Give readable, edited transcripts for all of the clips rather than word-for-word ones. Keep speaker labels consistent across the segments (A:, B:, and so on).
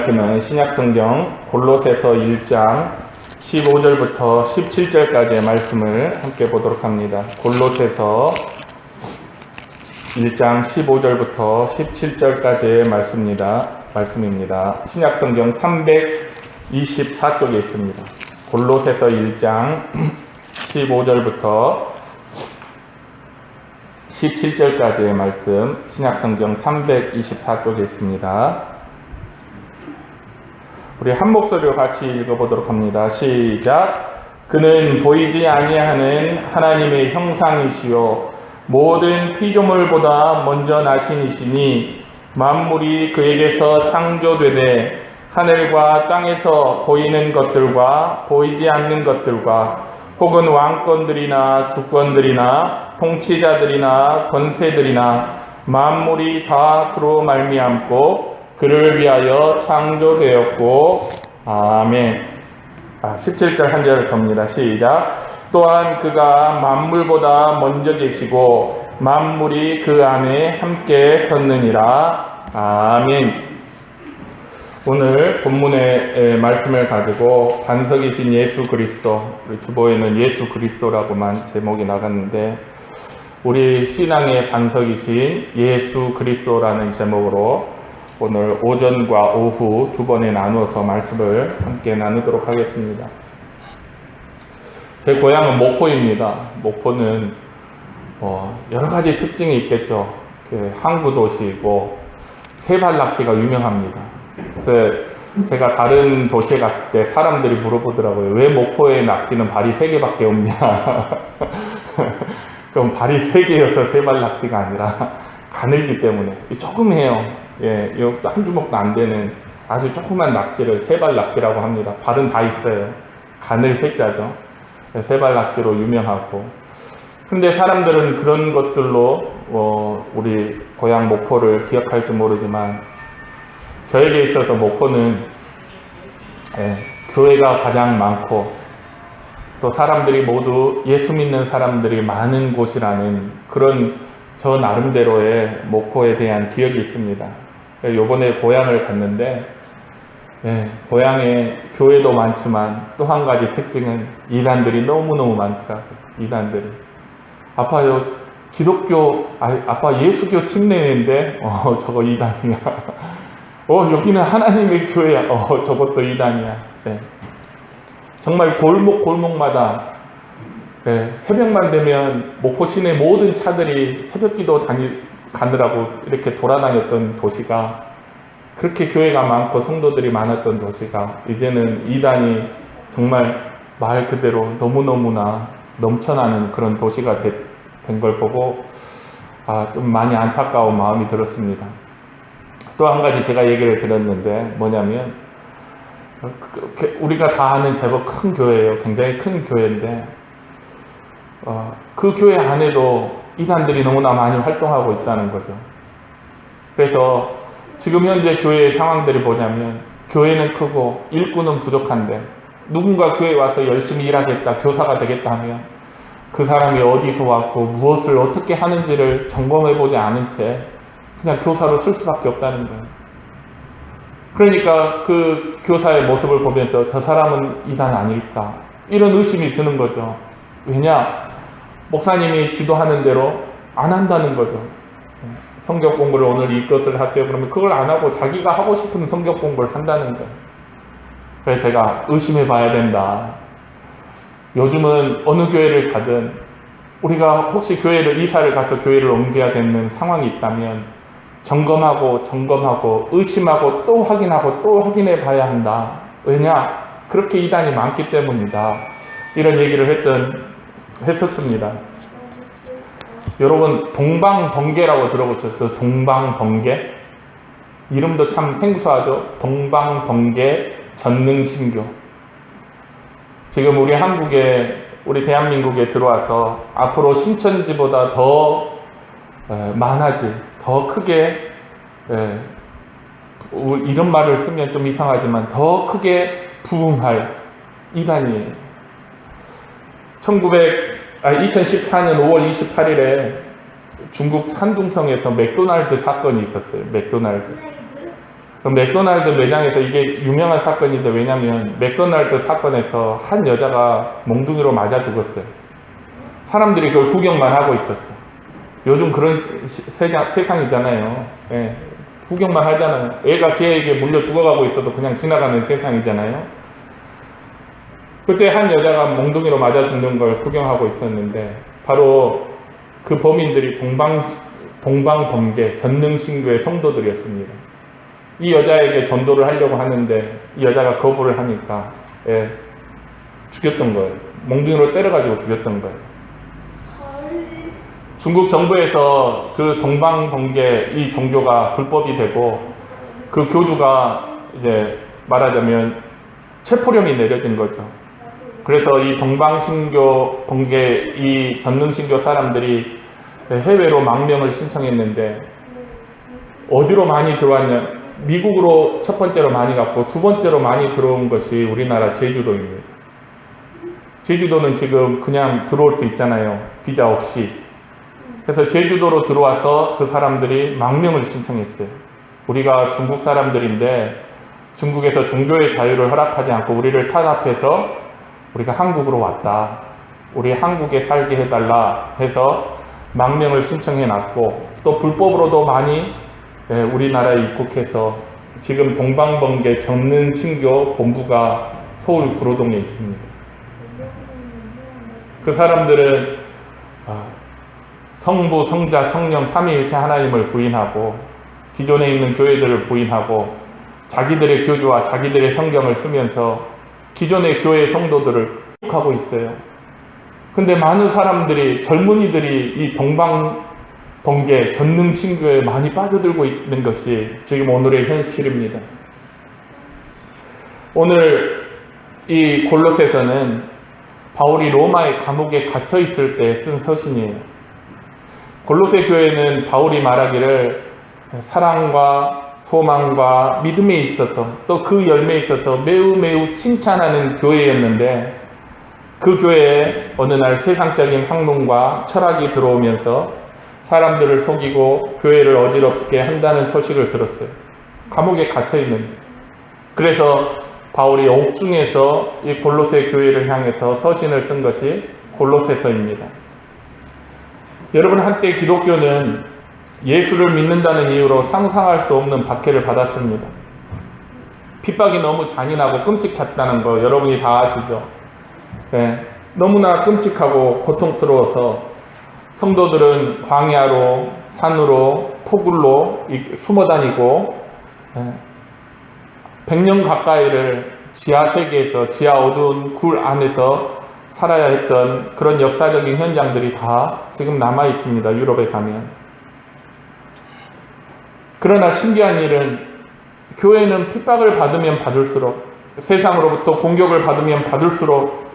A: 말씀은 신약성경 골로새서 1장 15절부터 17절까지의 말씀을 함께 보도록 합니다. 골로새서 1장 15절부터 17절까지의 말씀입니다. 신약성경 324쪽에 있습니다. 골로새서 1장 15절부터 17절까지의 말씀, 신약성경 324쪽에 있습니다. 우리 한 목소리로 같이 읽어보도록 합니다. 시작. 그는 보이지 아니하는 하나님의 형상이시요 모든 피조물보다 먼저 나신 이시니 만물이 그에게서 창조되되 하늘과 땅에서 보이는 것들과 보이지 않는 것들과 혹은 왕권들이나 주권들이나 통치자들이나 권세들이나 만물이 다 그로 말미암고 그를 위하여 창조되었고. 아멘. 17절 한 절을 겁니다. 시작. 또한 그가 만물보다 먼저 계시고 만물이 그 안에 함께 섰느니라. 아멘. 오늘 본문의 말씀을 가지고 반석이신 예수 그리스도, 우리 주보에는 예수 그리스도라고만 제목이 나갔는데 우리 신앙의 반석이신 예수 그리스도라는 제목으로 오늘 오전과 오후 두 번에 나누어서 말씀을 함께 나누도록 하겠습니다. 제 고향은 목포입니다. 목포는 여러 가지 특징이 있겠죠. 항구 도시이고 세발낙지가 유명합니다. 제가 다른 도시에 갔을 때 사람들이 물어보더라고요. 왜 목포의 낙지는 발이 3개밖에 없냐. 그럼 발이 3개여서 세발낙지가 아니라 가늘기 때문에 조금 해요. 예, 한 주먹도 안 되는 아주 조그만 낙지를 세발낙지라고 합니다. 발은 다 있어요. 가늘 세자죠. 세발낙지로 유명하고. 그런데 사람들은 그런 것들로 우리 고향 목포를 기억할지 모르지만 저에게 있어서 목포는 교회가 가장 많고 또 사람들이 모두 예수 믿는 사람들이 많은 곳이라는 그런 저 나름대로의 목포에 대한 기억이 있습니다. 요번에 고향을 갔는데 고향에 교회도 많지만 또 한 가지 특징은 이단들이 너무너무 많더라고요. 이단들이. 아빠 기독교, 아빠 예수교 침례인데 저거 이단이야. 여기는 하나님의 교회야. 저것도 이단이야. 정말 골목마다 새벽만 되면 목포 시내 모든 차들이 새벽기도 가느라고 이렇게 돌아다녔던 도시가, 그렇게 교회가 많고 성도들이 많았던 도시가 이제는 이단이 정말 말 그대로 너무너무나 넘쳐나는 그런 도시가 된 걸 보고 좀 많이 안타까운 마음이 들었습니다. 또 한 가지 제가 얘기를 들었는데 뭐냐면 우리가 다 아는 제법 큰 교회예요. 굉장히 큰 교회인데 그 교회 안에도 이단들이 너무나 많이 활동하고 있다는 거죠. 그래서 지금 현재 교회의 상황들이 뭐냐면 교회는 크고 일꾼은 부족한데 누군가 교회에 와서 열심히 일하겠다, 교사가 되겠다 하면 그 사람이 어디서 왔고 무엇을 어떻게 하는지를 점검해보지 않은 채 그냥 교사로 쓸 수밖에 없다는 거예요. 그러니까 그 교사의 모습을 보면서 저 사람은 이단 아닐까 이런 의심이 드는 거죠. 왜냐? 목사님이 지도하는 대로 안 한다는 거죠. 성경 공부를 오늘 이것을 하세요. 그러면 그걸 안 하고 자기가 하고 싶은 성경 공부를 한다는 거예요. 그래서 제가 의심해 봐야 된다. 요즘은 어느 교회를 가든 우리가 혹시 이사를 가서 교회를 옮겨야 되는 상황이 있다면 점검하고 의심하고 또 확인하고 또 확인해 봐야 한다. 왜냐? 그렇게 이단이 많기 때문이다. 이런 얘기를 했었습니다. 여러분 동방번개라고 들어보셨어요? 동방번개? 이름도 참 생소하죠? 동방번개 전능신교. 지금 우리 대한민국에 들어와서 앞으로 신천지보다 더 많아질, 더 크게, 이런 말을 쓰면 좀 이상하지만 더 크게 부흥할 이단이에요. 2014년 5월 28일에 중국 산둥성에서 맥도날드 사건이 있었어요. 맥도날드. 맥도날드 매장에서 이게 유명한 사건인데, 왜냐면 맥도날드 사건에서 한 여자가 몽둥이로 맞아 죽었어요. 사람들이 그걸 구경만 하고 있었죠. 요즘 그런 세상이잖아요. 예, 구경만 하잖아요. 애가 걔에게 물려 죽어가고 있어도 그냥 지나가는 세상이잖아요. 그때 한 여자가 몽둥이로 맞아 죽는 걸 구경하고 있었는데, 바로 그 범인들이 동방번개 전능신교의 성도들이었습니다. 이 여자에게 전도를 하려고 하는데 이 여자가 거부를 하니까 죽였던 거예요. 몽둥이로 때려가지고 죽였던 거예요. 중국 정부에서 그 동방번개 이 종교가 불법이 되고, 그 교주가 이제 말하자면 체포령이 내려진 거죠. 그래서 이 동방신교 번개 이 전능신교 사람들이 해외로 망명을 신청했는데, 어디로 많이 들어왔냐? 미국으로 첫 번째로 많이 갔고, 두 번째로 많이 들어온 것이 우리나라 제주도입니다. 제주도는 지금 그냥 들어올 수 있잖아요. 비자 없이. 그래서 제주도로 들어와서 그 사람들이 망명을 신청했어요. 우리가 중국 사람들인데 중국에서 종교의 자유를 허락하지 않고 우리를 탄압해서 우리가 한국으로 왔다. 우리 한국에 살게 해달라 해서 망명을 신청해 놨고, 또 불법으로도 많이 우리나라에 입국해서 지금 동방번개 전능신교 본부가 서울 구로동에 있습니다. 그 사람들은 성부, 성자, 성령 삼위일체 하나님을 부인하고, 기존에 있는 교회들을 부인하고, 자기들의 교주와 자기들의 성경을 쓰면서 기존의 교회 성도들을 욕하고 있어요. 근데 많은 사람들이, 젊은이들이 이 동방번개 전능신교에 많이 빠져들고 있는 것이 지금 오늘의 현실입니다. 오늘 이 골로새서는 바울이 로마의 감옥에 갇혀 있을 때 쓴 서신이에요. 골로새 교회는 바울이 말하기를 사랑과 소망과 믿음에 있어서, 또 그 열매에 있어서 매우 칭찬하는 교회였는데, 그 교회에 어느 날 세상적인 학문과 철학이 들어오면서 사람들을 속이고 교회를 어지럽게 한다는 소식을 들었어요. 감옥에 갇혀있는. 그래서 바울이 옥중에서 이 골로새 교회를 향해서 서신을 쓴 것이 골로새서입니다. 여러분, 한때 기독교는 예수를 믿는다는 이유로 상상할 수 없는 박해를 받았습니다. 핍박이 너무 잔인하고 끔찍했다는 거 여러분이 다 아시죠? 네, 너무나 끔찍하고 고통스러워서 성도들은 광야로, 산으로, 토굴로 숨어 다니고 100년 가까이를 지하 세계에서, 지하 어두운 굴 안에서 살아야 했던 그런 역사적인 현장들이 다 지금 남아 있습니다. 유럽에 가면. 그러나 신기한 일은 교회는 핍박을 받으면 받을수록, 세상으로부터 공격을 받으면 받을수록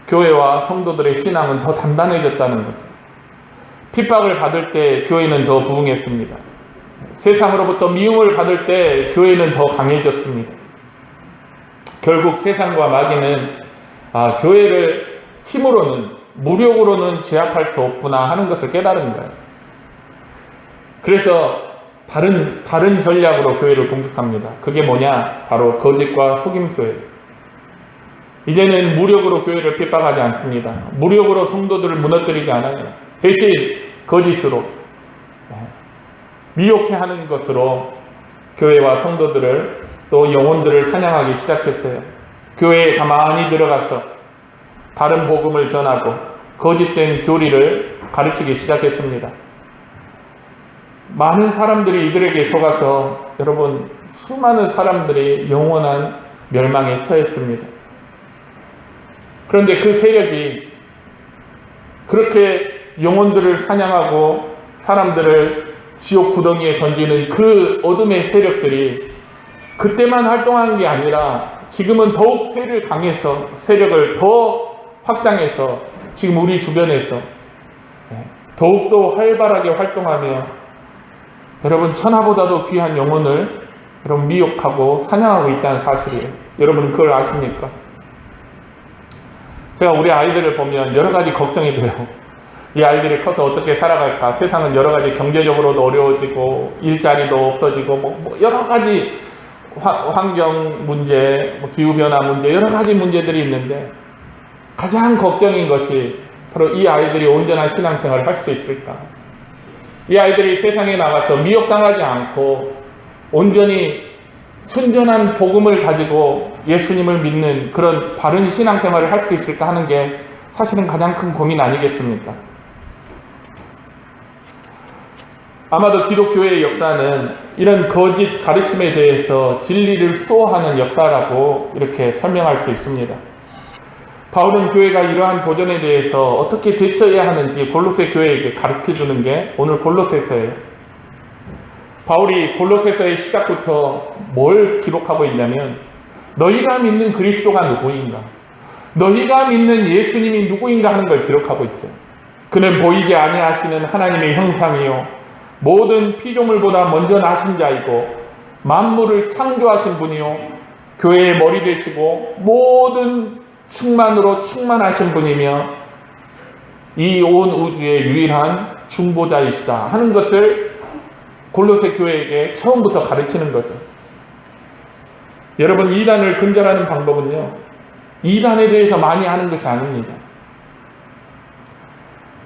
A: 교회와 성도들의 신앙은 더 단단해졌다는 거죠. 핍박을 받을 때 교회는 더 부흥했습니다. 세상으로부터 미움을 받을 때 교회는 더 강해졌습니다. 결국 세상과 마귀는 교회를 힘으로는, 무력으로는 제압할 수 없구나 하는 것을 깨달은 거예요. 그래서 다른 전략으로 교회를 공격합니다. 그게 뭐냐? 바로 거짓과 속임수예요. 이제는 무력으로 교회를 핍박하지 않습니다. 무력으로 성도들을 무너뜨리지 않아요. 대신 거짓으로, 미혹해 하는 것으로 교회와 성도들을, 또 영혼들을 사냥하기 시작했어요. 교회에 가만히 들어가서 다른 복음을 전하고 거짓된 교리를 가르치기 시작했습니다. 많은 사람들이 이들에게 속아서 여러분, 수많은 사람들이 영원한 멸망에 처했습니다. 그런데 그 세력이, 그렇게 영혼들을 사냥하고 사람들을 지옥 구덩이에 던지는 그 어둠의 세력들이 그때만 활동한 게 아니라 지금은 더욱 세력을 더 확장해서 지금 우리 주변에서 더욱더 활발하게 활동하며 여러분, 천하보다도 귀한 영혼을 여러분 미혹하고 사냥하고 있다는 사실이에요. 여러분 그걸 아십니까? 제가 우리 아이들을 보면 여러 가지 걱정이 돼요. 이 아이들이 커서 어떻게 살아갈까? 세상은 여러 가지 경제적으로도 어려워지고 일자리도 없어지고 뭐 여러 가지 환경 문제, 기후변화 문제, 여러 가지 문제들이 있는데 가장 걱정인 것이 바로 이 아이들이 온전한 신앙생활을 할 수 있을까? 이 아이들이 세상에 나가서 미혹당하지 않고 온전히 순전한 복음을 가지고 예수님을 믿는 그런 바른 신앙생활을 할 수 있을까 하는 게 사실은 가장 큰 고민 아니겠습니까? 아마도 기독교의 역사는 이런 거짓 가르침에 대해서 진리를 수호하는 역사라고 이렇게 설명할 수 있습니다. 바울은 교회가 이러한 도전에 대해서 어떻게 대처해야 하는지 골로새 교회에게 가르쳐주는 게 오늘 골로새서예요. 바울이 골로새서의 시작부터 뭘 기록하고 있냐면 너희가 믿는 그리스도가 누구인가? 너희가 믿는 예수님이 누구인가 하는 걸 기록하고 있어요. 그는 보이지 아니하시는 하나님의 형상이요 모든 피조물보다 먼저 나신 자이고 만물을 창조하신 분이요 교회의 머리 되시고 모든 충만으로 충만하신 분이며 이 온 우주의 유일한 중보자이시다 하는 것을 골로새 교회에게 처음부터 가르치는 거죠. 여러분, 이단을 근절하는 방법은요, 이단에 대해서 많이 하는 것이 아닙니다.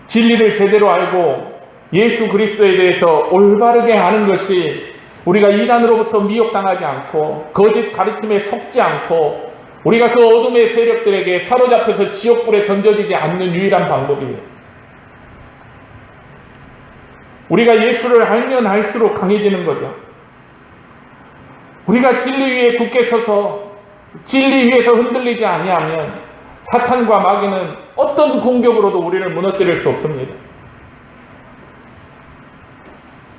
A: 진리를 제대로 알고 예수 그리스도에 대해서 올바르게 아는 것이 우리가 이단으로부터 미혹당하지 않고 거짓 가르침에 속지 않고 우리가 그 어둠의 세력들에게 사로잡혀서 지옥불에 던져지지 않는 유일한 방법이에요. 우리가 예수를 알면 알수록 강해지는 거죠. 우리가 진리 위에 굳게 서서 진리 위에서 흔들리지 아니하면 사탄과 마귀는 어떤 공격으로도 우리를 무너뜨릴 수 없습니다.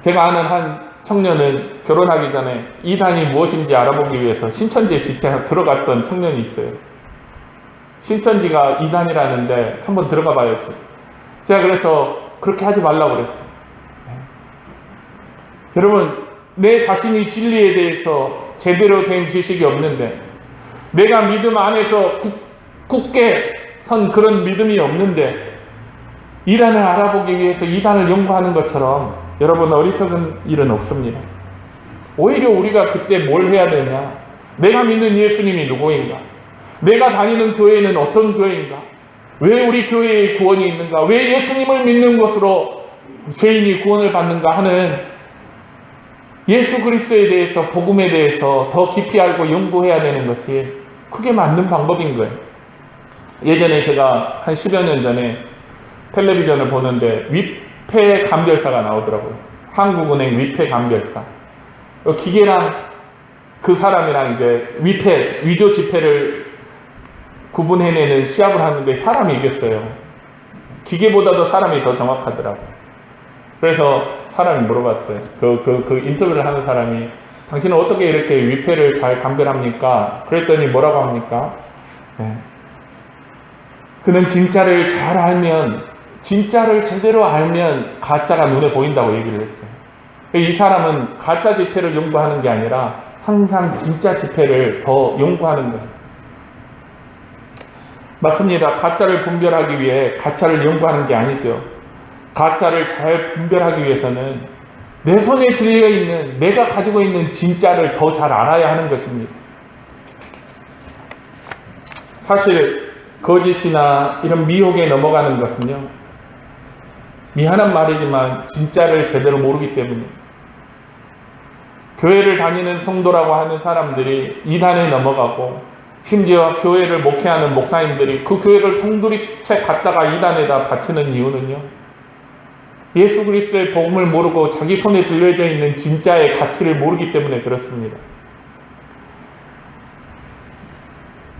A: 제가 아는 한 청년은 결혼하기 전에 이단이 무엇인지 알아보기 위해서 신천지에 직접 들어갔던 청년이 있어요. 신천지가 이단이라는데 한번 들어가 봐야지. 제가 그래서 그렇게 하지 말라고 그랬어요. 여러분, 내 자신이 진리에 대해서 제대로 된 지식이 없는데 내가 믿음 안에서 굳게 선 그런 믿음이 없는데 이단을 알아보기 위해서 이단을 연구하는 것처럼 여러분, 어리석은 일은 없습니다. 오히려 우리가 그때 뭘 해야 되냐? 내가 믿는 예수님이 누구인가? 내가 다니는 교회는 어떤 교회인가? 왜 우리 교회에 구원이 있는가? 왜 예수님을 믿는 것으로 죄인이 구원을 받는가 하는 예수 그리스도에 대해서, 복음에 대해서 더 깊이 알고 연구해야 되는 것이 그게 맞는 방법인 거예요. 예전에 제가 한 10여 년 전에 텔레비전을 보는데 위패 감별사가 나오더라고요. 한국은행 위패 감별사. 기계랑 그 사람이랑 이제 위패, 위조 지폐를 구분해내는 시합을 하는데 사람이 이겼어요. 기계보다도 사람이 더 정확하더라고요. 그래서 사람이 물어봤어요. 그 인터뷰를 하는 사람이 당신은 어떻게 이렇게 위패를 잘 감별합니까? 그랬더니 뭐라고 합니까? 네. 그는 진짜를 잘 알면, 진짜를 제대로 알면 가짜가 눈에 보인다고 얘기를 했어요. 이 사람은 가짜 지폐를 연구하는 게 아니라 항상 진짜 지폐를 더 연구하는 거예요. 맞습니다. 가짜를 분별하기 위해 가짜를 연구하는 게 아니죠. 가짜를 잘 분별하기 위해서는 내 손에 들려있는, 내가 가지고 있는 진짜를 더 잘 알아야 하는 것입니다. 사실 거짓이나 이런 미혹에 넘어가는 것은요, 미안한 말이지만 진짜를 제대로 모르기 때문입니다. 교회를 다니는 성도라고 하는 사람들이 이단에 넘어가고 심지어 교회를 목회하는 목사님들이 그 교회를 송두리째 갖다가 이단에다 바치는 이유는요, 예수 그리스도의 복음을 모르고 자기 손에 들려져 있는 진짜의 가치를 모르기 때문에 그렇습니다.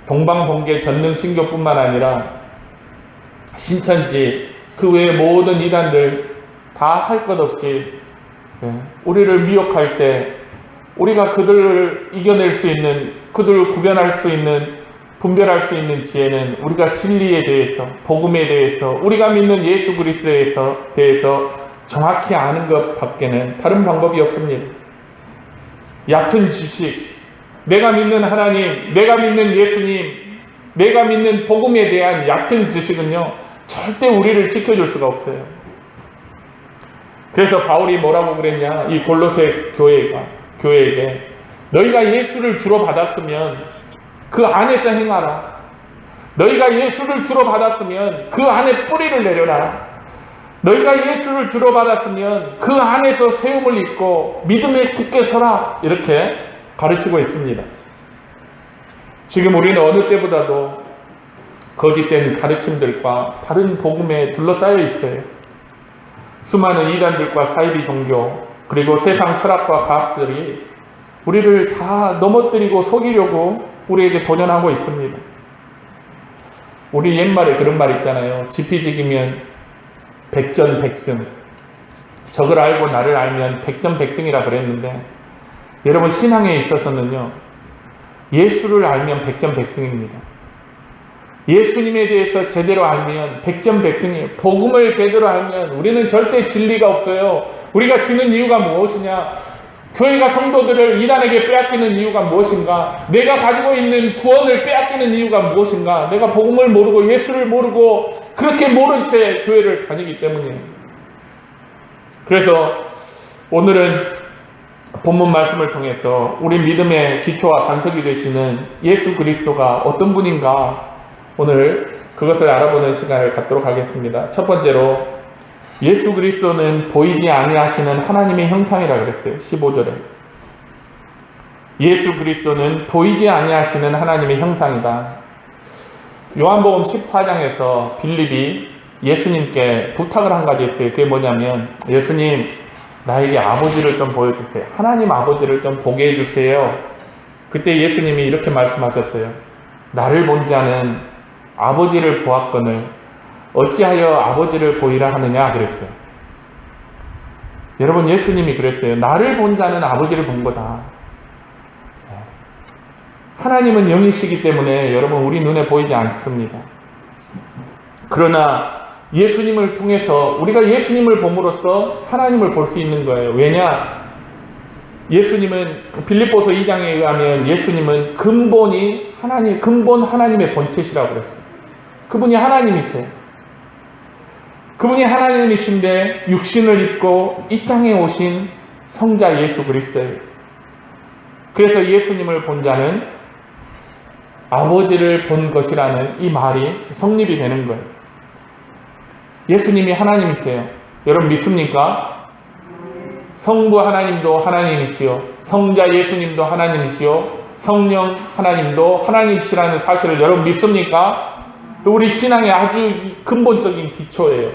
A: 동방번개 전능신교뿐만 아니라 신천지 그 외의 모든 이단들 다 할 것 없이 우리를 미혹할 때 우리가 그들을 이겨낼 수 있는, 그들을 구별할 수 있는, 분별할 수 있는 지혜는 우리가 진리에 대해서, 복음에 대해서, 우리가 믿는 예수 그리스도에 대해서 정확히 아는 것 밖에는 다른 방법이 없습니다. 얕은 지식, 내가 믿는 하나님, 내가 믿는 예수님, 내가 믿는 복음에 대한 얕은 지식은요, 절대 우리를 지켜줄 수가 없어요. 그래서 바울이 뭐라고 그랬냐? 이 골로새 교회에게 너희가 예수를 주로 받았으면 그 안에서 행하라. 너희가 예수를 주로 받았으면 그 안에 뿌리를 내려라. 너희가 예수를 주로 받았으면 그 안에서 세움을 입고 믿음에 굳게 서라. 이렇게 가르치고 있습니다. 지금 우리는 어느 때보다도 거짓된 가르침들과 다른 복음에 둘러싸여 있어요. 수많은 이단들과 사이비 종교, 그리고 세상 철학과 과학들이 우리를 다 넘어뜨리고 속이려고 우리에게 도전하고 있습니다. 우리 옛말에 그런 말 있잖아요. 지피지기면 백전백승. 적을 알고 나를 알면 백전백승이라 그랬는데, 여러분 신앙에 있어서는요, 예수를 알면 백전백승입니다. 예수님에 대해서 제대로 알면 백전백승이에요. 복음을 제대로 알면 우리는 절대 진리가 없어요. 우리가 지는 이유가 무엇이냐? 교회가 성도들을 이단에게 빼앗기는 이유가 무엇인가? 내가 가지고 있는 구원을 빼앗기는 이유가 무엇인가? 내가 복음을 모르고 예수를 모르고 그렇게 모른 채 교회를 다니기 때문이에요. 그래서 오늘은 본문 말씀을 통해서 우리 믿음의 기초와 반석이 되시는 예수 그리스도가 어떤 분인가, 오늘 그것을 알아보는 시간을 갖도록 하겠습니다. 첫 번째로 예수 그리스도는 보이지 아니하시는 하나님의 형상이라 그랬어요. 15절에. 예수 그리스도는 보이지 아니하시는 하나님의 형상이다. 요한복음 14장에서 빌립이 예수님께 부탁을 한 가지 있어요. 그게 뭐냐면, 예수님, 나에게 아버지를 좀 보여주세요. 하나님 아버지를 좀 보게 해주세요. 그때 예수님이 이렇게 말씀하셨어요. 나를 본 자는 아버지를 보았거늘 어찌하여 아버지를 보이라 하느냐 그랬어요. 여러분, 예수님이 그랬어요. 나를 본 자는 아버지를 본 거다. 하나님은 영이시기 때문에 여러분 우리 눈에 보이지 않습니다. 그러나 예수님을 통해서 우리가 예수님을 봄으로써 하나님을 볼 수 있는 거예요. 왜냐? 예수님은 빌립보서 2장에 의하면 예수님은 근본 하나님의 본체시라고 그랬어요. 그분이 하나님이세요. 그분이 하나님이신데 육신을 입고 이 땅에 오신 성자 예수 그리스도예요. 그래서 예수님을 본 자는 아버지를 본 것이라는 이 말이 성립이 되는 거예요. 예수님이 하나님이세요. 여러분 믿습니까? 성부 하나님도 하나님이시요, 성자 예수님도 하나님이시요, 성령 하나님도 하나님이시라는 사실을 여러분 믿습니까? 우리 신앙의 아주 근본적인 기초예요.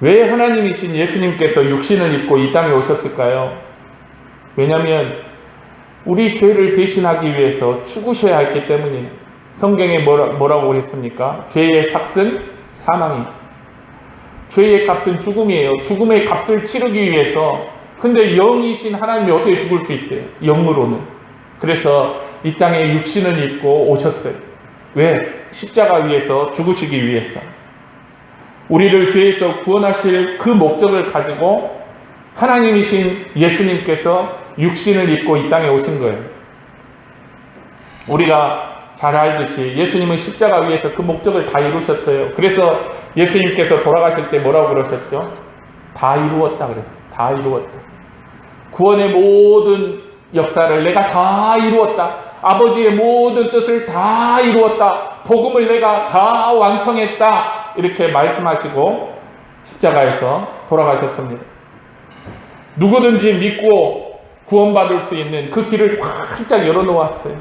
A: 왜 하나님이신 예수님께서 육신을 입고 이 땅에 오셨을까요? 왜냐하면 우리 죄를 대신하기 위해서 죽으셔야 했기 때문이에요. 성경에 뭐라고 했습니까? 죄의 삭은 사망이에요. 죄의 값은 죽음이에요. 죽음의 값을 치르기 위해서. 근데 영이신 하나님이 어떻게 죽을 수 있어요? 영으로는. 그래서 이 땅에 육신을 입고 오셨어요. 왜? 십자가 위에서 죽으시기 위해서. 우리를 죄에서 구원하실 그 목적을 가지고 하나님이신 예수님께서 육신을 입고 이 땅에 오신 거예요. 우리가 잘 알듯이 예수님은 십자가 위에서 그 목적을 다 이루셨어요. 그래서 예수님께서 돌아가실 때 뭐라고 그러셨죠? 다 이루었다 그랬어요. 다 이루었다. 구원의 모든 역사를 내가 다 이루었다. 아버지의 모든 뜻을 다 이루었다. 복음을 내가 다 완성했다. 이렇게 말씀하시고 십자가에서 돌아가셨습니다. 누구든지 믿고 구원받을 수 있는 그 길을 활짝 열어놓았어요.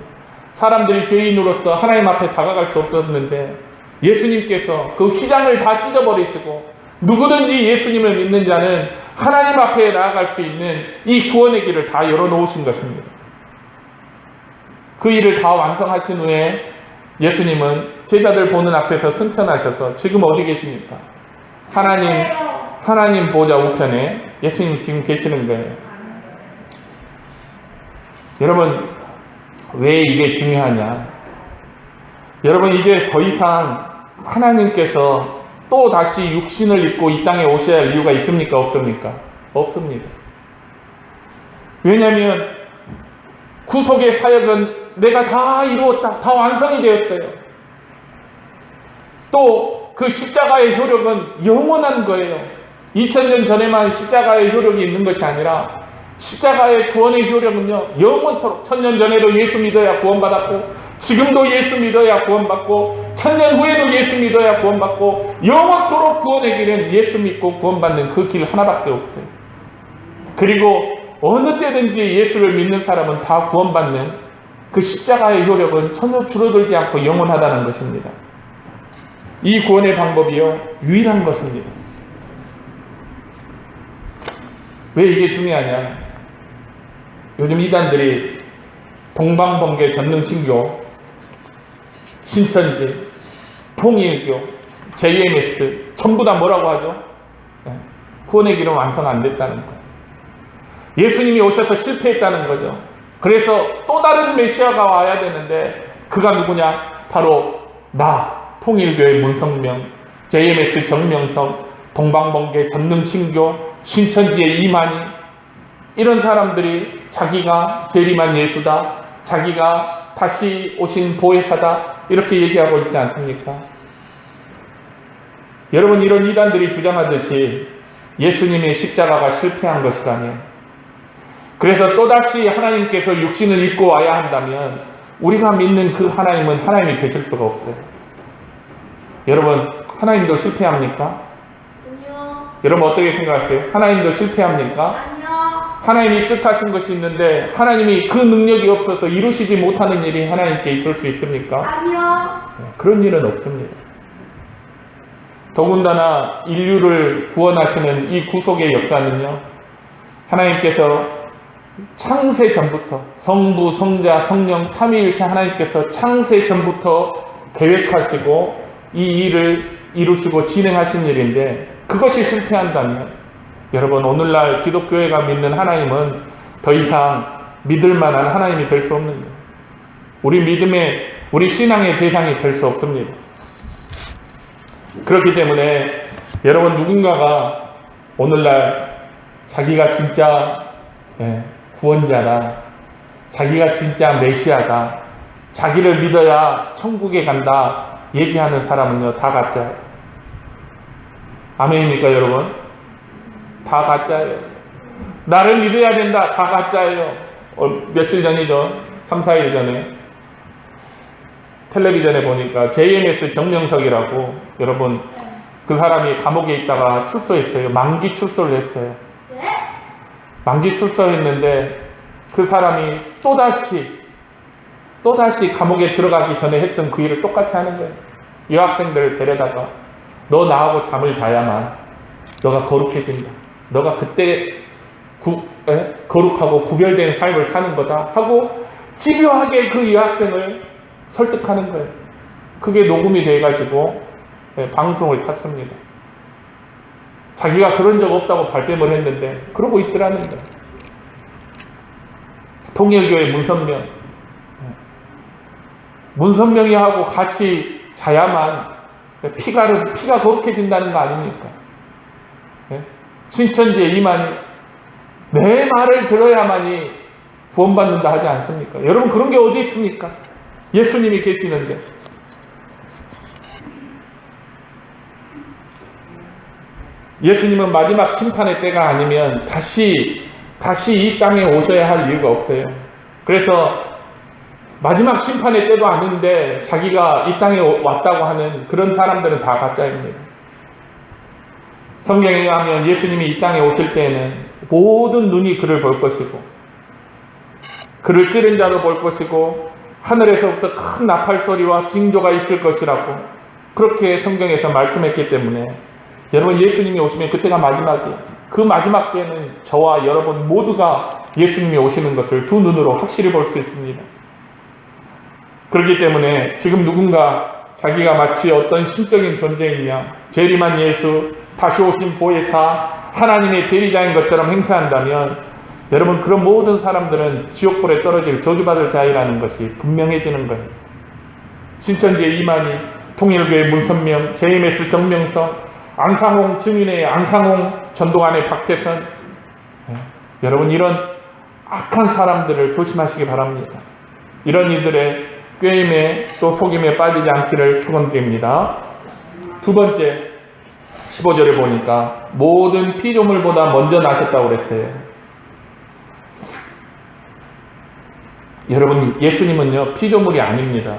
A: 사람들이 죄인으로서 하나님 앞에 다가갈 수 없었는데 예수님께서 그 휘장을 다 찢어버리시고 누구든지 예수님을 믿는 자는 하나님 앞에 나아갈 수 있는 이 구원의 길을 다 열어놓으신 것입니다. 그 일을 다 완성하신 후에 예수님은 제자들 보는 앞에서 승천하셔서 지금 어디 계십니까? 하나님 보좌 우편에 예수님 지금 계시는 거예요. 여러분, 왜 이게 중요하냐? 여러분, 이제 더 이상 하나님께서 또 다시 육신을 입고 이 땅에 오셔야 할 이유가 있습니까? 없습니까? 없습니다. 왜냐하면 구속의 사역은 내가 다 이루었다. 다 완성이 되었어요. 또 그 십자가의 효력은 영원한 거예요. 2000년 전에만 십자가의 효력이 있는 것이 아니라 십자가의 구원의 효력은요, 영원토록 천년 전에도 예수 믿어야 구원받았고, 지금도 예수 믿어야 구원받고, 천년 후에도 예수 믿어야 구원받고, 영원토록 구원의 길은 예수 믿고 구원받는 그 길 하나밖에 없어요. 그리고 어느 때든지 예수를 믿는 사람은 다 구원받는 그 십자가의 효력은 전혀 줄어들지 않고 영원하다는 것입니다. 이 구원의 방법이요, 유일한 것입니다. 왜 이게 중요하냐? 요즘 이단들이 동방번개 전능신교, 신천지, 통일교, JMS 전부 다 뭐라고 하죠? 구원의 길은 완성 안 됐다는 거예요. 예수님이 오셔서 실패했다는 거죠. 그래서 또 다른 메시아가 와야 되는데 그가 누구냐? 바로 나, 통일교의 문성명, JMS 정명석, 동방번개 전능신교, 신천지의 이만희, 이런 사람들이 자기가 재림한 예수다, 자기가 다시 오신 보혜사다, 이렇게 얘기하고 있지 않습니까? 여러분, 이런 이단들이 주장하듯이 예수님의 십자가가 실패한 것이라면, 그래서 또다시 하나님께서 육신을 입고 와야 한다면 우리가 믿는 그 하나님은 하나님이 되실 수가 없어요. 여러분, 하나님도 실패합니까?
B: 아니요.
A: 여러분 어떻게 생각하세요? 하나님도 실패합니까?
B: 아니요.
A: 하나님이 뜻하신 것이 있는데 하나님이 그 능력이 없어서 이루시지 못하는 일이 하나님께 있을 수 있습니까?
B: 아니요.
A: 그런 일은 없습니다. 더군다나 인류를 구원하시는 이 구속의 역사는요, 하나님께서 창세 전부터, 성부, 성자, 성령 삼위일체 하나님께서 창세 전부터 계획하시고 이 일을 이루시고 진행하신 일인데, 그것이 실패한다면 여러분, 오늘날 기독교회가 믿는 하나님은 더 이상 믿을 만한 하나님이 될 수 없는 거예요. 우리 믿음의, 우리 신앙의 대상이 될 수 없습니다. 그렇기 때문에 여러분, 누군가가 오늘날 자기가 진짜 구원자다, 자기가 진짜 메시아다, 자기를 믿어야 천국에 간다 얘기하는 사람은요, 다 가짜예요. 아멘입니까 여러분? 다 가짜예요. 나를 믿어야 된다, 다 가짜예요. 며칠 전이죠, 3, 4일 전에 텔레비전에 보니까 JMS 정명석이라고, 여러분, 그 사람이 감옥에 있다가 출소했어요. 만기 출소를 했어요. 만기 출소했는데 그 사람이 또다시 감옥에 들어가기 전에 했던 그 일을 똑같이 하는 거예요. 여학생들을 데려다가 너 나하고 잠을 자야만 너가 거룩해진다, 너가 그때 거룩하고 구별된 삶을 사는 거다 하고 집요하게 그 여학생을 설득하는 거예요. 그게 녹음이 돼가지고 방송을 탔습니다. 자기가 그런 적 없다고 발뺌을 했는데 그러고 있더라는 거예요. 통일교의 문선명이 하고 같이 자야만 피가 거룩해진다는 거 아닙니까? 신천지의 이만희, 내 말을 들어야만이 구원받는다 하지 않습니까? 여러분, 그런 게 어디 있습니까? 예수님이 계시는데. 예수님은 마지막 심판의 때가 아니면 다시 이 땅에 오셔야 할 이유가 없어요. 그래서 마지막 심판의 때도 아닌데 자기가 이 땅에 왔다고 하는 그런 사람들은 다 가짜입니다. 성경에 의하면 예수님이 이 땅에 오실 때에는 모든 눈이 그를 볼 것이고, 그를 찌른 자도 볼 것이고, 하늘에서부터 큰 나팔 소리와 징조가 있을 것이라고 그렇게 성경에서 말씀했기 때문에 여러분, 예수님이 오시면 그때가 마지막이에요. 그 마지막 때는 저와 여러분 모두가 예수님이 오시는 것을 두 눈으로 확실히 볼 수 있습니다. 그렇기 때문에 지금 누군가 자기가 마치 어떤 신적인 존재이며 재림한 예수, 다시 오신 보혜사, 하나님의 대리자인 것처럼 행세한다면 여러분, 그런 모든 사람들은 지옥불에 떨어질 저주받을 자이라는 것이 분명해지는 거예요. 신천지의 이만희, 통일교의 문선명, JMS 정명석, 안상홍 증인의 안상홍, 전동환의 박태선, 여러분, 이런 악한 사람들을 조심하시기 바랍니다. 이런 이들의 꾀임에 또 속임에 빠지지 않기를 축원드립니다. 두 번째, 15절에 보니까 모든 피조물보다 먼저 나셨다고 그랬어요. 여러분, 예수님은요, 피조물이 아닙니다.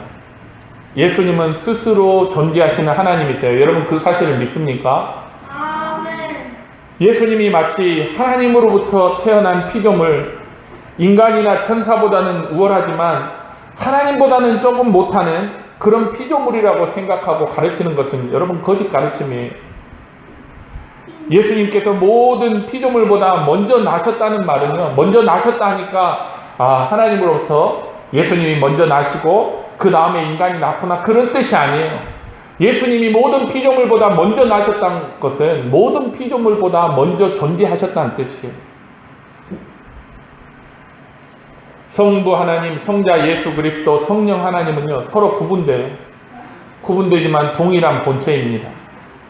A: 예수님은 스스로 존재하시는 하나님이세요. 여러분, 그 사실을 믿습니까?
B: 아멘.
A: 예수님이 마치 하나님으로부터 태어난 피조물, 인간이나 천사보다는 우월하지만 하나님보다는 조금 못하는 그런 피조물이라고 생각하고 가르치는 것은 여러분 거짓 가르침이에요. 예수님께서 모든 피조물보다 먼저 나셨다는 말은요, 먼저 나셨다 하니까 하나님으로부터 예수님이 먼저 나시고 그 다음에 인간이 낳구나, 그런 뜻이 아니에요. 예수님이 모든 피조물보다 먼저 나셨다는 것은 모든 피조물보다 먼저 존재하셨다는 뜻이에요. 성부 하나님, 성자 예수 그리스도, 성령 하나님은요, 서로 구분되지만 동일한 본체입니다.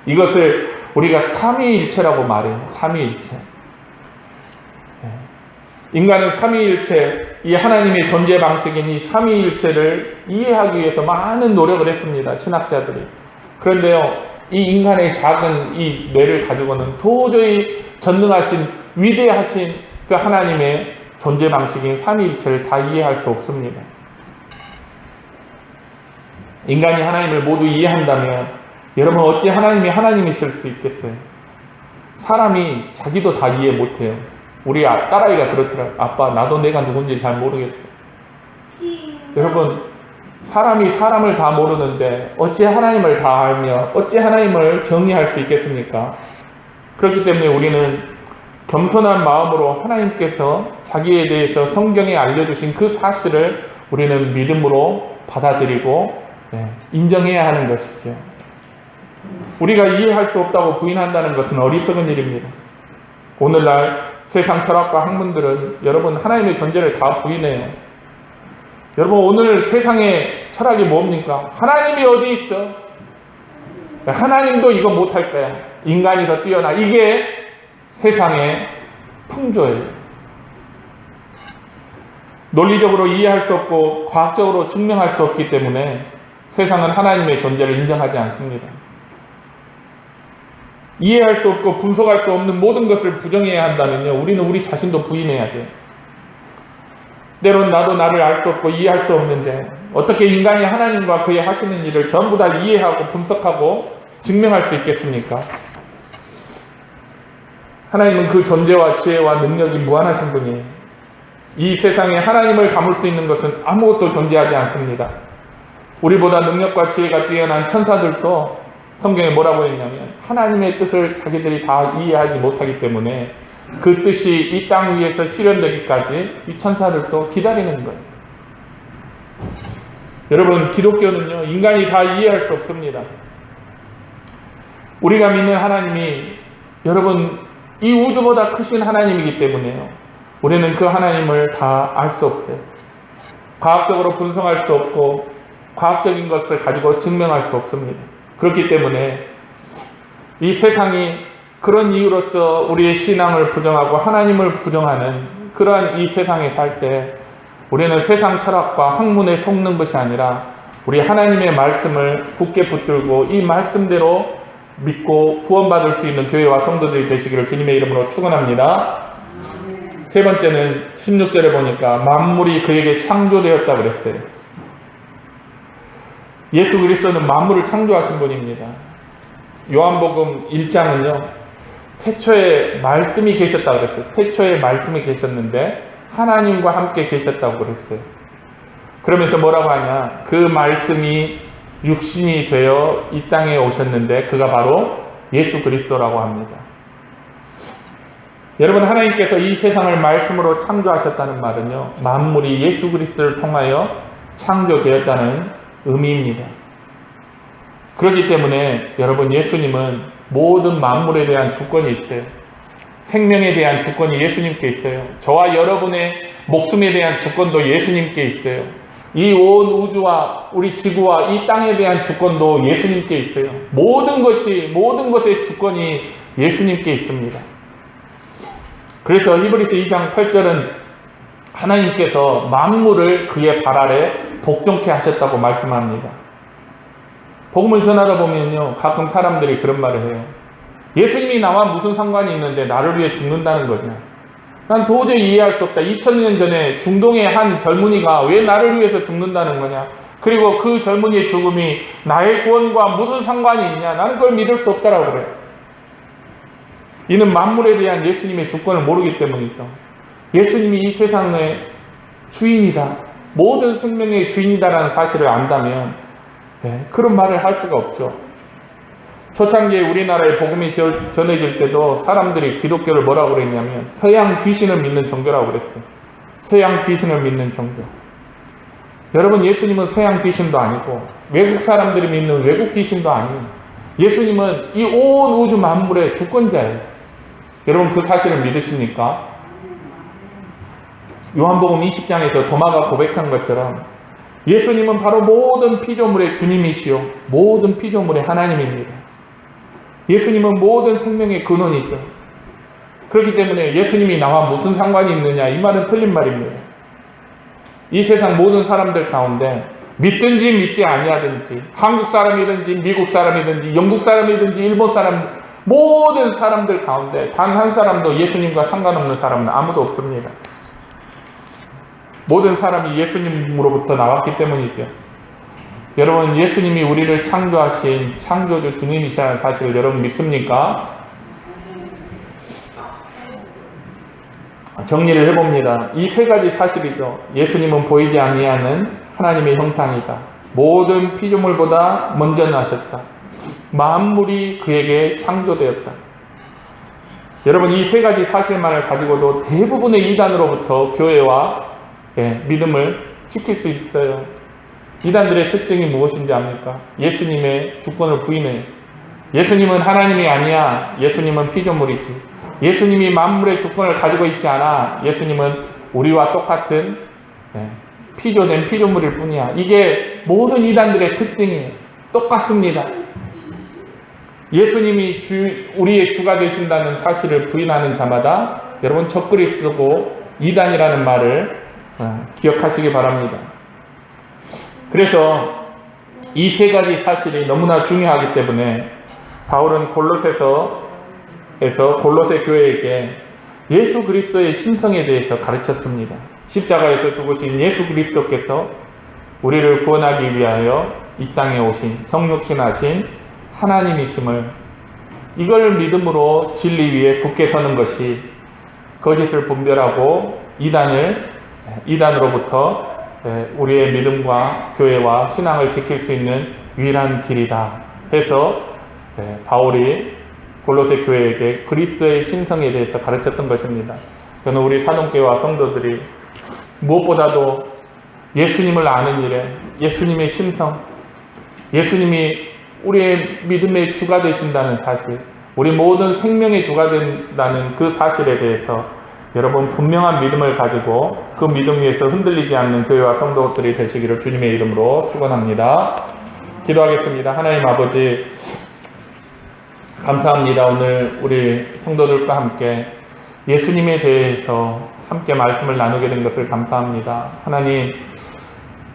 A: 이것을 우리가 삼위일체라고 말해요. 삼위일체. 인간은 삼위일체, 이 하나님의 존재 방식인 이 삼위일체를 이해하기 위해서 많은 노력을 했습니다. 신학자들이. 그런데요, 이 인간의 작은 이 뇌를 가지고는 도저히 전능하신, 위대하신 그 하나님의 존재 방식인 삼위일체를 다 이해할 수 없습니다. 인간이 하나님을 모두 이해한다면 여러분 어찌 하나님이 하나님이실 수 있겠어요? 사람이 자기도 다 이해 못해요. 우리 딸아이가 그렇더라고요. 아빠, 나도 내가 누군지 잘 모르겠어. 여러분, 사람이 사람을 다 모르는데 어찌 하나님을 다 알며 어찌 하나님을 정의할 수 있겠습니까? 그렇기 때문에 우리는 겸손한 마음으로 하나님께서 자기에 대해서 성경에 알려주신 그 사실을 우리는 믿음으로 받아들이고 인정해야 하는 것이죠. 우리가 이해할 수 없다고 부인한다는 것은 어리석은 일입니다. 오늘날 세상 철학과 학문들은 여러분 하나님의 존재를 다 부인해요. 여러분, 오늘 세상의 철학이 뭡니까? 하나님이 어디 있어? 하나님도 이거 못할 거야. 인간이 더 뛰어나. 이게 세상의 풍조예요. 논리적으로 이해할 수 없고 과학적으로 증명할 수 없기 때문에 세상은 하나님의 존재를 인정하지 않습니다. 이해할 수 없고 분석할 수 없는 모든 것을 부정해야 한다면요, 우리는 우리 자신도 부인해야 돼요. 때론 나도 나를 알 수 없고 이해할 수 없는데 어떻게 인간이 하나님과 그의 하시는 일을 전부 다 이해하고 분석하고 증명할 수 있겠습니까? 하나님은 그 존재와 지혜와 능력이 무한하신 분이에요. 이 세상에 하나님을 담을 수 있는 것은 아무것도 존재하지 않습니다. 우리보다 능력과 지혜가 뛰어난 천사들도 성경에 뭐라고 했냐면 하나님의 뜻을 자기들이 다 이해하지 못하기 때문에 그 뜻이 이 땅 위에서 실현되기까지 이 천사들도 기다리는 거예요. 여러분, 기독교는요, 인간이 다 이해할 수 없습니다. 우리가 믿는 하나님이 여러분 이 우주보다 크신 하나님이기 때문에요, 우리는 그 하나님을 다 알 수 없어요. 과학적으로 분석할 수 없고 과학적인 것을 가지고 증명할 수 없습니다. 그렇기 때문에 이 세상이 그런 이유로서 우리의 신앙을 부정하고 하나님을 부정하는 그러한 이 세상에 살 때 우리는 세상 철학과 학문에 속는 것이 아니라 우리 하나님의 말씀을 굳게 붙들고 이 말씀대로 믿고 구원받을 수 있는 교회와 성도들이 되시기를 주님의 이름으로 축원합니다. 세 번째는 16절에 보니까 만물이 그에게 창조되었다 그랬어요. 예수 그리스도는 만물을 창조하신 분입니다. 요한복음 1장은요, 태초에 말씀이 계셨다고 그랬어요. 태초에 말씀이 계셨는데 하나님과 함께 계셨다고 그랬어요. 그러면서 뭐라고 하냐, 그 말씀이 육신이 되어 이 땅에 오셨는데 그가 바로 예수 그리스도라고 합니다. 여러분, 하나님께서 이 세상을 말씀으로 창조하셨다는 말은요, 만물이 예수 그리스도를 통하여 창조되었다는 의미입니다. 그렇기 때문에 여러분, 예수님은 모든 만물에 대한 주권이 있어요. 생명에 대한 주권이 예수님께 있어요. 저와 여러분의 목숨에 대한 주권도 예수님께 있어요. 이 온 우주와 우리 지구와 이 땅에 대한 주권도 예수님께 있어요. 모든 것의 주권이 예수님께 있습니다. 그래서 히브리서 2장 8절은 하나님께서 만물을 그의 발 아래 복종케 하셨다고 말씀합니다. 복음을 전하다 보면요, 가끔 사람들이 그런 말을 해요. 예수님이 나와 무슨 상관이 있는데 나를 위해 죽는다는 거냐? 난 도저히 이해할 수 없다. 2000년 전에 중동의 한 젊은이가 왜 나를 위해서 죽는다는 거냐? 그리고 그 젊은이의 죽음이 나의 구원과 무슨 상관이 있냐? 나는 그걸 믿을 수 없다라고 그래요. 이는 만물에 대한 예수님의 주권을 모르기 때문이죠. 예수님이 이 세상의 주인이다. 모든 생명의 주인이다라는 사실을 안다면 그런 말을 할 수가 없죠. 초창기에 우리나라에 복음이 전해질 때도 사람들이 기독교를 뭐라고 그랬냐면 서양 귀신을 믿는 종교라고 그랬어요. 서양 귀신을 믿는 종교. 여러분, 예수님은 서양 귀신도 아니고 외국 사람들이 믿는 외국 귀신도 아니에요. 예수님은 이 온 우주 만물의 주권자예요. 여러분, 그 사실을 믿으십니까? 요한복음 20장에서 도마가 고백한 것처럼 예수님은 바로 모든 피조물의 주님이시요 모든 피조물의 하나님입니다. 예수님은 모든 생명의 근원이죠. 그렇기 때문에 예수님이 나와 무슨 상관이 있느냐, 이 말은 틀린 말입니다. 이 세상 모든 사람들 가운데 믿든지 믿지 아니하든지, 한국 사람이든지 미국 사람이든지 영국 사람이든지 일본 사람, 모든 사람들 가운데 단 한 사람도 예수님과 상관없는 사람은 아무도 없습니다. 모든 사람이 예수님으로부터 나왔기 때문이죠. 여러분, 예수님이 우리를 창조하신 창조주 주님이시라는 사실을 여러분 믿습니까? 정리를 해봅니다. 이 세 가지 사실이죠. 예수님은 보이지 아니하는 하나님의 형상이다. 모든 피조물보다 먼저 나셨다. 만물이 그에게 창조되었다. 여러분, 이 세 가지 사실만을 가지고도 대부분의 이단으로부터 교회와 믿음을 지킬 수 있어요. 이단들의 특징이 무엇인지 압니까? 예수님의 주권을 부인해요. 예수님은 하나님이 아니야. 예수님은 피조물이지. 예수님이 만물의 주권을 가지고 있지 않아. 예수님은 우리와 똑같은 피조된 피조물일 뿐이야. 이게 모든 이단들의 특징이에요. 똑같습니다. 예수님이 우리의 주가 되신다는 사실을 부인하는 자마다 여러분 적그리스도고 이단이라는 말을 기억하시기 바랍니다. 그래서 이 세 가지 사실이 너무나 중요하기 때문에 바울은 골로새 교회에게 예수 그리스도의 신성에 대해서 가르쳤습니다. 십자가에서 죽으신 예수 그리스도께서 우리를 구원하기 위하여 이 땅에 오신 성육신하신 하나님이심을, 이걸 믿음으로 진리 위에 굳게 서는 것이 거짓을 분별하고 이단으로부터 우리의 믿음과 교회와 신앙을 지킬 수 있는 유일한 길이다 해서 바울이 골로새 교회에게 그리스도의 신성에 대해서 가르쳤던 것입니다. 저는 우리 사동교회와 성도들이 무엇보다도 예수님을 아는 일에, 예수님의 신성, 예수님이 우리의 믿음의 주가 되신다는 사실, 우리 모든 생명의 주가 된다는 그 사실에 대해서 여러분 분명한 믿음을 가지고 그 믿음 위에서 흔들리지 않는 교회와 성도들이 되시기를 주님의 이름으로 축원합니다. 기도하겠습니다. 하나님 아버지, 감사합니다. 오늘 우리 성도들과 함께 예수님에 대해서 함께 말씀을 나누게 된 것을 감사합니다. 하나님,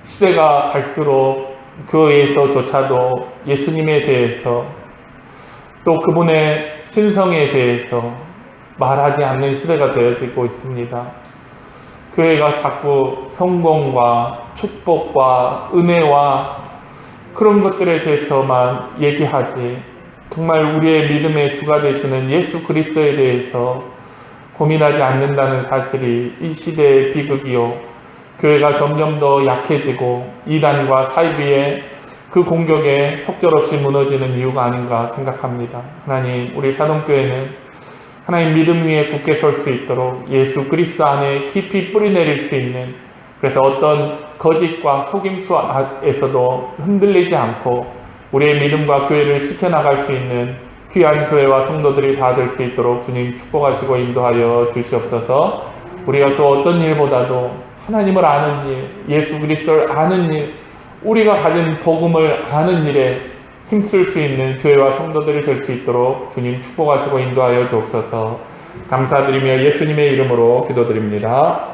A: 시대가 갈수록 교회에서조차도 예수님에 대해서 또 그분의 신성에 대해서 말하지 않는 시대가 되어지고 있습니다. 교회가 자꾸 성공과 축복과 은혜와 그런 것들에 대해서만 얘기하지, 정말 우리의 믿음의 주가 되시는 예수 그리스도에 대해서 고민하지 않는다는 사실이 이 시대의 비극이요, 교회가 점점 더 약해지고 이단과 사이비의 그 공격에 속절없이 무너지는 이유가 아닌가 생각합니다. 하나님, 우리 사동교회는 하나님 믿음 위에 굳게 설 수 있도록 예수 그리스도 안에 깊이 뿌리내릴 수 있는, 그래서 어떤 거짓과 속임수에서도 흔들리지 않고 우리의 믿음과 교회를 지켜나갈 수 있는 귀한 교회와 성도들이 다 될 수 있도록 주님 축복하시고 인도하여 주시옵소서. 우리가 그 어떤 일보다도 하나님을 아는 일, 예수 그리스도를 아는 일, 우리가 가진 복음을 아는 일에 힘쓸 수 있는 교회와 성도들이 될 수 있도록 주님 축복하시고 인도하여 주옵소서. 감사드리며 예수님의 이름으로 기도드립니다.